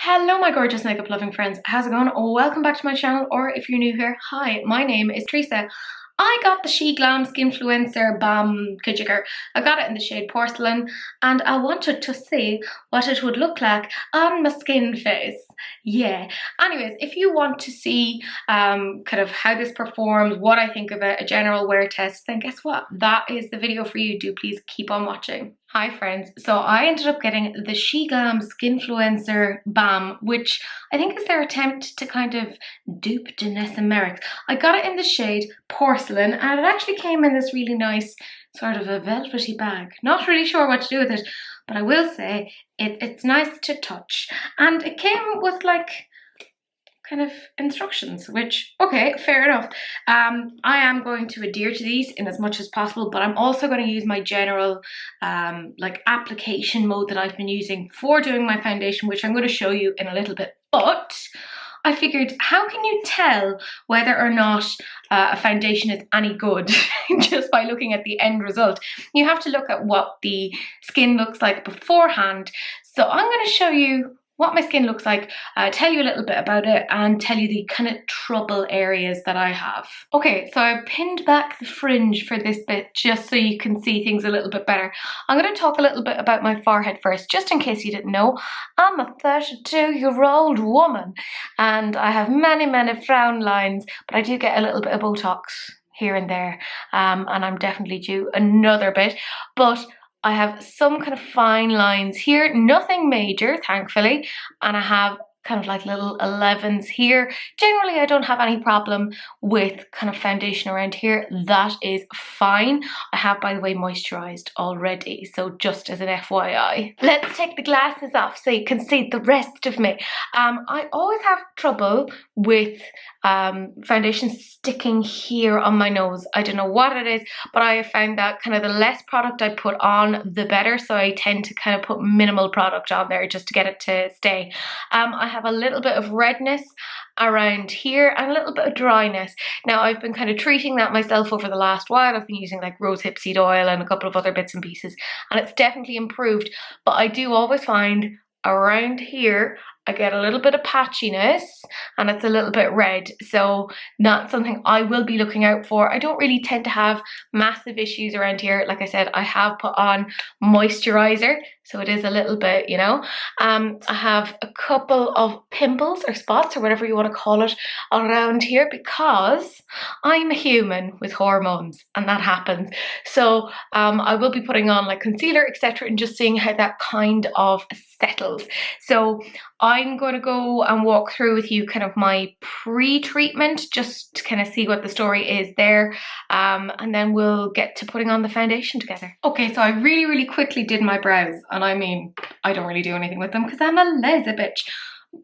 Hello my gorgeous makeup loving friends, how's it going? Welcome back to my channel, or if you're new here, hi, my name is Teresa. I got the Sheglam Skinfluencer Balm Kajigger. I got it in the shade Porcelain and I wanted to see what it would look like on my skin face. Yeah. Anyways, if you want to see kind of how this performs, what I think of it, a general wear test, then guess what? That is the video for you. Do please keep on watching. Hi friends, so I ended up getting the Sheglam Skinfluencer Balm, which I think is their attempt to kind of dupe Danessa Merrick's. I got it in the shade Porcelain and it actually came in this really nice sort of a velvety bag. Not really sure what to do with it, but I will say it's nice to touch. And it came with like kind of instructions, which, okay, fair enough. I am going to adhere to these in as much as possible, but I'm also going to use my general like application mode that I've been using for doing my foundation, which I'm going to show you in a little bit. But I figured, how can you tell whether or not a foundation is any good just by looking at the end result? You have to look at what the skin looks like beforehand. So I'm going to show you what my skin looks like, tell you a little bit about it, and tell you the kind of trouble areas that I have. Okay, so I pinned back the fringe for this bit just so you can see things a little bit better. I'm going to talk a little bit about my forehead first, just in case you didn't know. I'm a 32-year-old woman and I have many frown lines, but I do get a little bit of Botox here and there, and I'm definitely due another bit, but I have some kind of fine lines here, nothing major, thankfully, and I have kind of like little 11s here. Generally, I don't have any problem with kind of foundation around here. That is fine. I have, by the way, moisturized already, so just as an FYI. Let's take the glasses off so you can see the rest of me. I always have trouble with foundation sticking here on my nose. I don't know what it is, but I have found that kind of the less product I put on, the better. So I tend to kind of put minimal product on there just to get it to stay. I have a little bit of redness around here and a little bit of dryness. Now I've been kind of treating that myself over the last while. I've been using like rosehip seed oil and a couple of other bits and pieces, and it's definitely improved. But I do always find around here I get a little bit of patchiness and it's a little bit red, so that's something I will be looking out for. I don't really tend to have massive issues around here. Like I said, I have put on moisturizer, so it is a little bit, you know. I have a couple of pimples or spots or whatever you want to call it around here because I'm a human with hormones and that happens. So I will be putting on like concealer, etc., and just seeing how that kind of settles. So I'm going to go and walk through with you kind of my pre-treatment just to kind of see what the story is there, and then we'll get to putting on the foundation together. Okay, so I really quickly did my brows, and I mean, I don't really do anything with them because I'm a lazy bitch.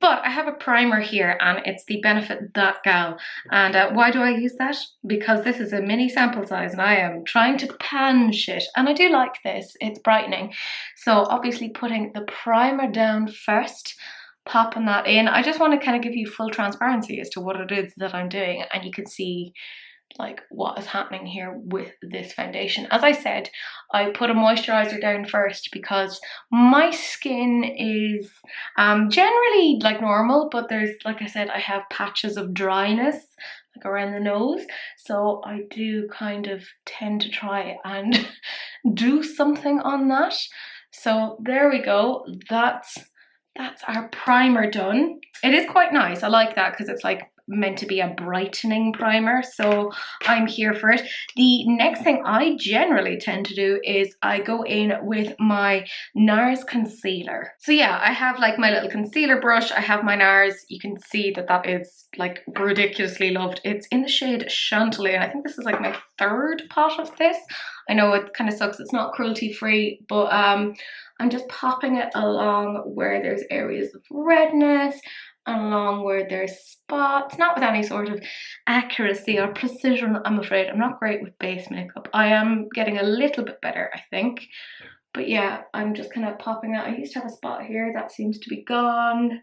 But I have a primer here and it's the Benefit That Gal. And why do I use that? Because this is a mini sample size and I am trying to pan shit. And I do like this, it's brightening. So obviously putting the primer down first, popping that in. I just want to kind of give you full transparency as to what it is that I'm doing, and you can see like what is happening here with this foundation. As I said, I put a moisturizer down first because my skin is generally like normal, but there's, like I said, I have patches of dryness like around the nose, so I do kind of tend to try and do something on that. So there we go, that's our primer done. It is quite nice, I like that because it's like meant to be a brightening primer, so I'm here for it. The next thing I generally tend to do is I go in with my NARS concealer. So yeah, I have like my little concealer brush, I have my NARS. You can see that that is like ridiculously loved. It's in the shade Chantilly, and I think this is like my third pot of this. I know it kind of sucks, it's not cruelty free, but I'm just popping it along where there's areas of redness, along where there's spots, not with any sort of accuracy or precision, I'm afraid. I'm not great with base makeup. I am getting a little bit better, I think. But yeah, I'm just kind of popping that. I used to have a spot here, that seems to be gone.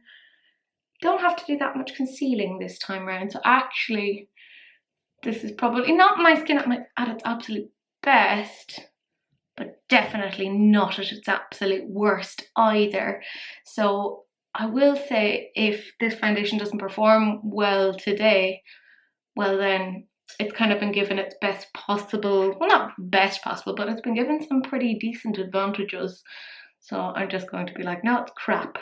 Don't have to do that much concealing this time around. So actually, this is probably not my skin at its absolute best, but definitely not at its absolute worst either. So I will say if this foundation doesn't perform well today, well then it's kind of been given its best possible, well not best possible, but it's been given some pretty decent advantages. So I'm just going to be like, no, it's crap.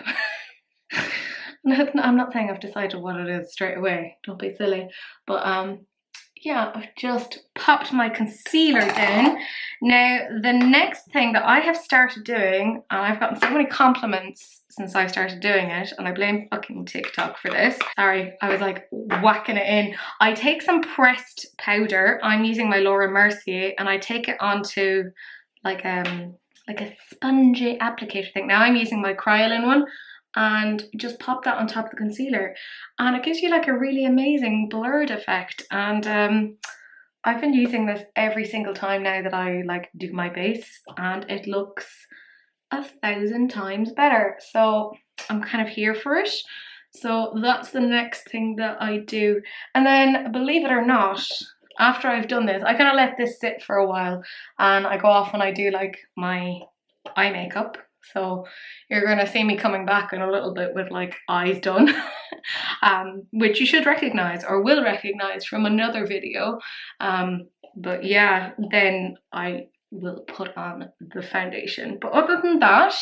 I'm not saying I've decided what it is straight away, don't be silly. But yeah, I've just popped my concealer down. Now, the next thing that I have started doing, and I've gotten so many compliments since I started doing it, and I blame fucking TikTok for this. Sorry, I was like whacking it in. I take some pressed powder. I'm using my Laura Mercier, and I take it onto like a spongy applicator thing. Now I'm using my Kryolan one, and just pop that on top of the concealer, and it gives you like a really amazing blurred effect. And I've been using this every single time now that I like do my base, and it looks 1,000 times better. So I'm kind of here for it. So that's the next thing that I do. And then, believe it or not, after I've done this, I kind of let this sit for a while, and I go off and I do like my eye makeup. So you're gonna see me coming back in a little bit with like eyes done, which you should recognize or will recognize from another video. But yeah, then I will put on the foundation. But other than that,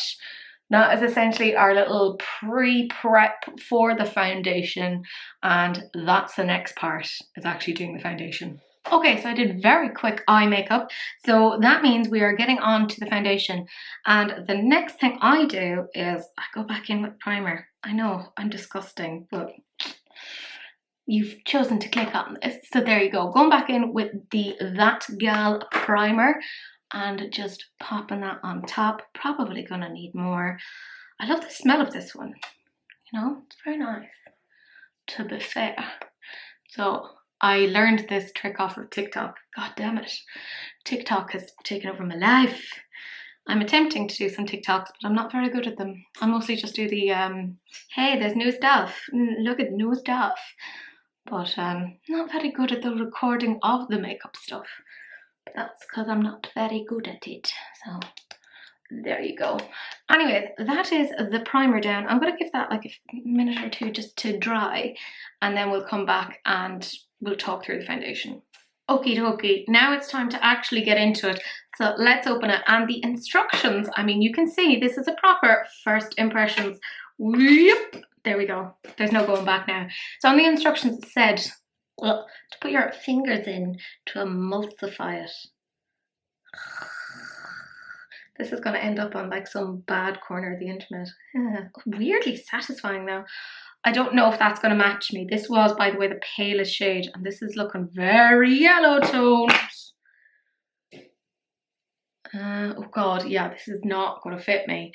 that is essentially our little pre-prep for the foundation, and that's the next part, is actually doing the foundation. Okay, so I did very quick eye makeup, so that means we are getting on to the foundation. And the next thing I do is I go back in with primer. I know, I'm disgusting, but you've chosen to click on this, so there you go. Going back in with the That Gal primer and just popping that on top. Probably gonna need more. I love the smell of this one, you know, it's very nice, to be fair. So I learned this trick off of TikTok. God damn it. TikTok has taken over my life. I'm attempting to do some TikToks, but I'm not very good at them. I mostly just do the, hey, there's new stuff. Look at new stuff. But not very good at the recording of the makeup stuff. But that's because I'm not very good at it. So there you go. Anyways, that is the primer down. I'm going to give that like a minute or two just to dry, and then we'll come back and we'll talk through the foundation. Okie dokie, now it's time to actually get into it. So let's open it. And the instructions, I mean, you can see this is a proper first impressions. Whoop, there we go. There's no going back now. So on the instructions it said, well, to put your fingers in to emulsify it. This is going to end up on like some bad corner of the internet. Weirdly satisfying though. I don't know if that's going to match me. This was, by the way, the palest shade, and this is looking very yellow toned. Oh god, yeah, this is not going to fit me.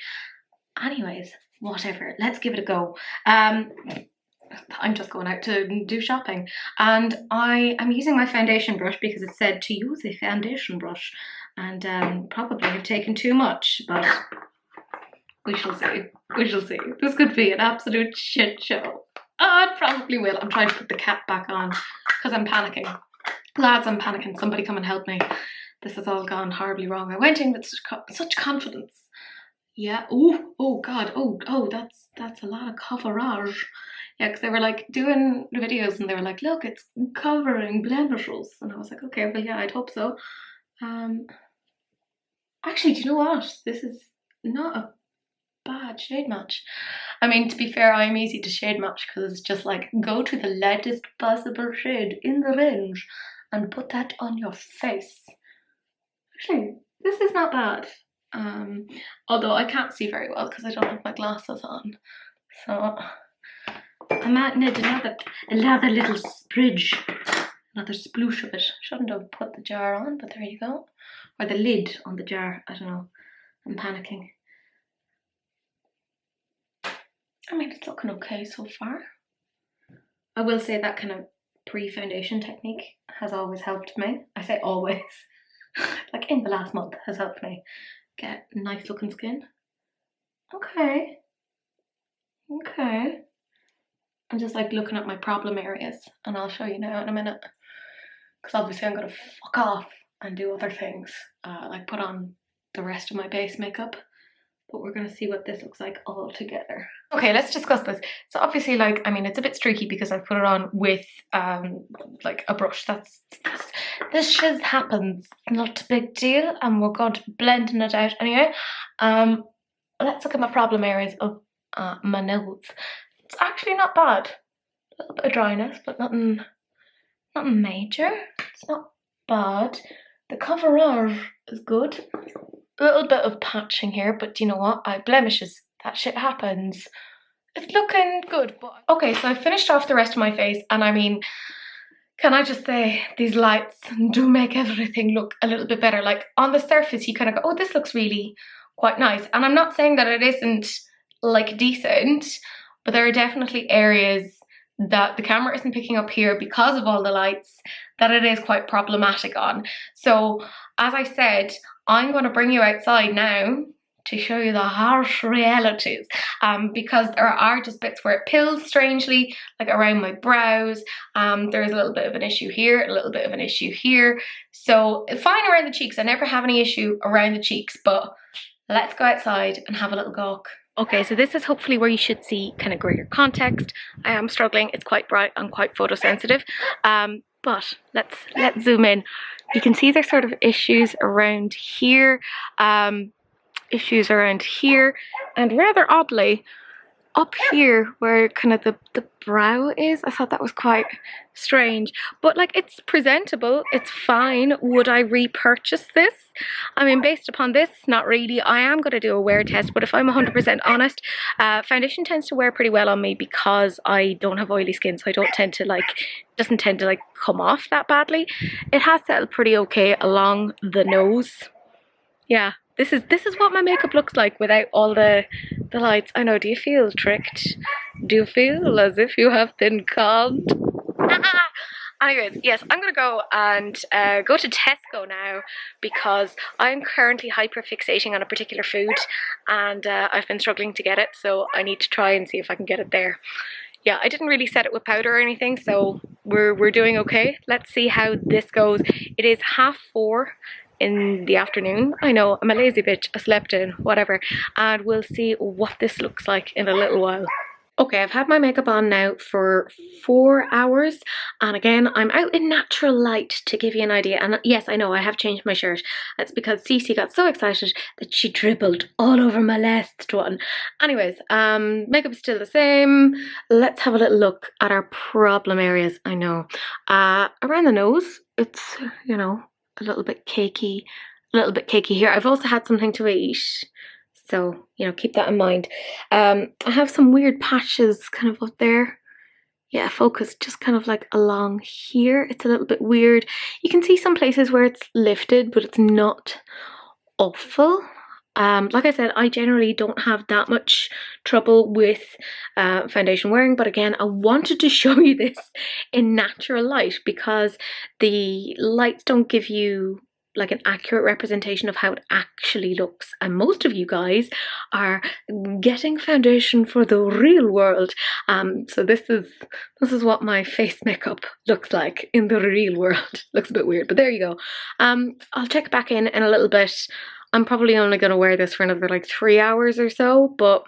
Anyways, whatever, let's give it a go. I'm just going out to do shopping, and I am using my foundation brush because it said to use a foundation brush, and probably have taken too much, but we shall see. We shall see. This could be an absolute shit show. Oh, it probably will. I'm trying to put the cap back on because I'm panicking. Lads, I'm panicking. Somebody come and help me. This has all gone horribly wrong. I went in with such confidence. Yeah. Oh god. Oh, that's a lot of coverage. Yeah, because they were like doing the videos and they were like, look, it's covering blemishes. And I was like, okay, well, yeah, I'd hope so. Actually, do you know what? This is not a bad shade match. I mean, to be fair, I'm easy to shade match because it's just like, go to the lightest possible shade in the range and put that on your face. Actually, this is not bad. Although I can't see very well because I don't have my glasses on. So I might need another little spridge, another sploosh of it. Shouldn't have put the jar on, but there you go. Or the lid on the jar, I don't know. I'm panicking. I mean, it's looking okay so far. I will say that kind of pre-foundation technique has always helped me. I say always. Like in the last month has helped me get nice looking skin. Okay. Okay. I'm just like looking at my problem areas, and I'll show you now in a minute. Because obviously I'm going to fuck off and do other things. Like put on the rest of my base makeup. but we're gonna see what this looks like all together. Okay, let's discuss this. So obviously, like, I mean, it's a bit streaky because I put it on with like a brush. This shiz happens, not a big deal, and we're going to be blending it out anyway. Let's look at my problem areas of my nose. It's actually not bad. A little bit of dryness, but nothing major. It's not bad. The coverage is good. A little bit of patching here, but you know what? I blemishes. That shit happens. It's looking good. But okay, so I finished off the rest of my face, and I mean, can I just say, these lights do make everything look a little bit better. Like, on the surface, you kind of go, oh, this looks really quite nice. And I'm not saying that it isn't, like, decent, but there are definitely areas that the camera isn't picking up here because of all the lights that it is quite problematic on. So, as I said, I'm going to bring you outside now to show you the harsh realities, because there are just bits where it pills strangely, like around my brows. There's a little bit of an issue here, a little bit of an issue here. So fine around the cheeks. I never have any issue around the cheeks, but let's go outside and have a little gawk. Okay, so this is hopefully where you should see kind of greater context. I am struggling, it's quite bright, I'm quite photosensitive. But let's zoom in. You can see there's sort of issues around here, and rather oddly, up here where kind of the brow is, I thought that was quite strange. But like, it's presentable, it's fine. Would I repurchase this? I mean, based upon this, not really. I am going to do a wear test, but if I'm 100% honest, foundation tends to wear pretty well on me because I don't have oily skin, so I don't tend to doesn't tend to like come off that badly. It has settled pretty okay along the nose. Yeah. This is what my makeup looks like without all the lights. I know, do you feel tricked? Do you feel as if you have been conned? Anyways, yes, I'm gonna go and go to Tesco now because I'm currently hyperfixating on a particular food, and I've been struggling to get it, so I need to try and see if I can get it there. Yeah, I didn't really set it with powder or anything, so we're doing okay. Let's see how this goes. It is 4:30 in the afternoon. I know, I'm a lazy bitch, I slept in, whatever, and we'll see what this looks like in a little while. Okay, I've had my makeup on now for 4 hours, and again, I'm out in natural light to give you an idea. And yes, I know, I have changed my shirt. That's because Cece got so excited that she dribbled all over my last one. Anyways, makeup's still the same. Let's have a little look at our problem areas. I know, around the nose, it's, you know, a little bit cakey here. I've also had something to eat, so, you know, keep that in mind. I have some weird patches kind of up there. Yeah, focus just kind of like along here. It's a little bit weird. You can see some places where it's lifted, but it's not awful. Like I said, I generally don't have that much trouble with foundation wearing, but again, I wanted to show you this in natural light because the lights don't give you like an accurate representation of how it actually looks, and most of you guys are getting foundation for the real world. So this is what my face makeup looks like in the real world. Looks a bit weird, but there you go. I'll check back in a little bit. I'm probably only going to wear this for another like 3 hours or so, but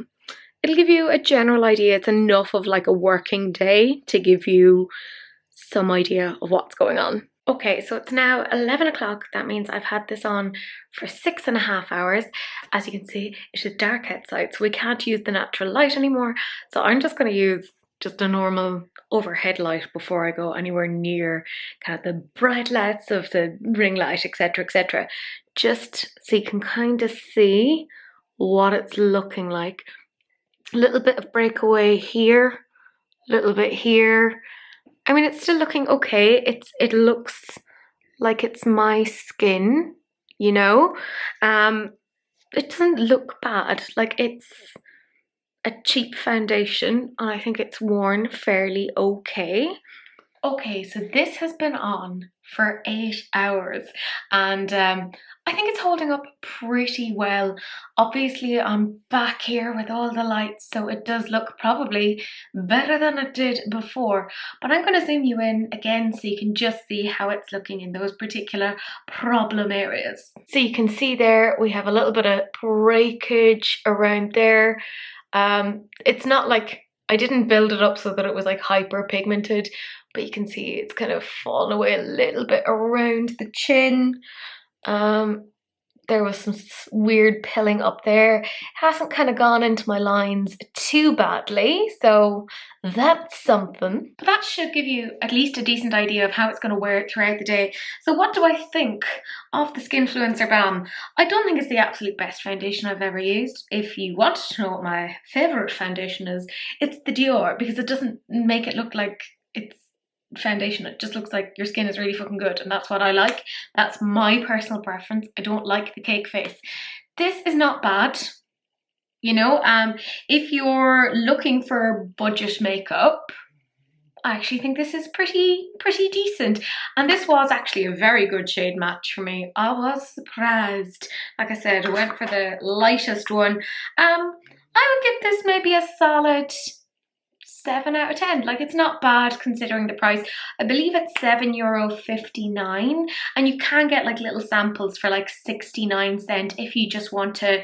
it'll give you a general idea. It's enough of like a working day to give you some idea of what's going on. Okay, so it's now 11 o'clock. That means I've had this on for 6.5 hours. As you can see, it is dark outside, so we can't use the natural light anymore. So I'm just going to use just a normal overhead light before I go anywhere near kind of the bright lights of the ring light, etc, etc. Just so you can kind of see what it's looking like. A little bit of breakaway here, a little bit here. I mean, it's still looking okay. It looks like it's my skin, you know. It doesn't look bad. Like, it's a cheap foundation, and I think it's worn fairly okay. Okay, so this has been on for 8 hours, and I I think it's holding up pretty well. Obviously, I'm back here with all the lights, so it does look probably better than it did before. But I'm going to zoom you in again so you can just see how it's looking in those particular problem areas. So you can see there we have a little bit of breakage around there. It's not like I didn't build it up so that it was like hyper pigmented, but you can see it's kind of fallen away a little bit around the chin. There was some weird pilling up there. It hasn't kind of gone into my lines too badly, so that's something. But that should give you at least a decent idea of how it's going to wear throughout the day. So what do I think of the Skinfluencer Balm? I don't think it's the absolute best foundation I've ever used. If you want to know what my favourite foundation is, it's the Dior, because it doesn't make it look like it's foundation. It just looks like your skin is really fucking good, and that's what I like. That's my personal preference. I don't like the cake face. This is not bad, you know. If you're looking for budget makeup, I actually think this is pretty decent, and this was actually a very good shade match for me. I was surprised. Like I said, I went for the lightest one. I would give this maybe a solid 7 out of 10. Like, it's not bad considering the price. I believe it's €7.59, and you can get like little samples for like 69 cents if you just want to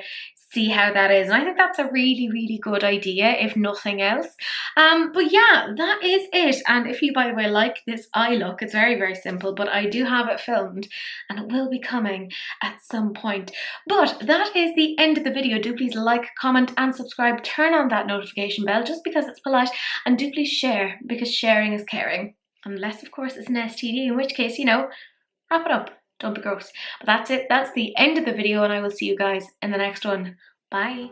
see how that is. And I think that's a really good idea, if nothing else. But yeah, that is it. And if you, by the way, like this eye look, it's very simple, but I do have it filmed and it will be coming at some point. But that is the end of the video. Do please like, comment and subscribe. Turn on that notification bell just because it's polite, and do please share, because sharing is caring. Unless of course it's an STD, in which case, you know, wrap it up. Don't be gross. But that's it. That's the end of the video, and I will see you guys in the next one. Bye.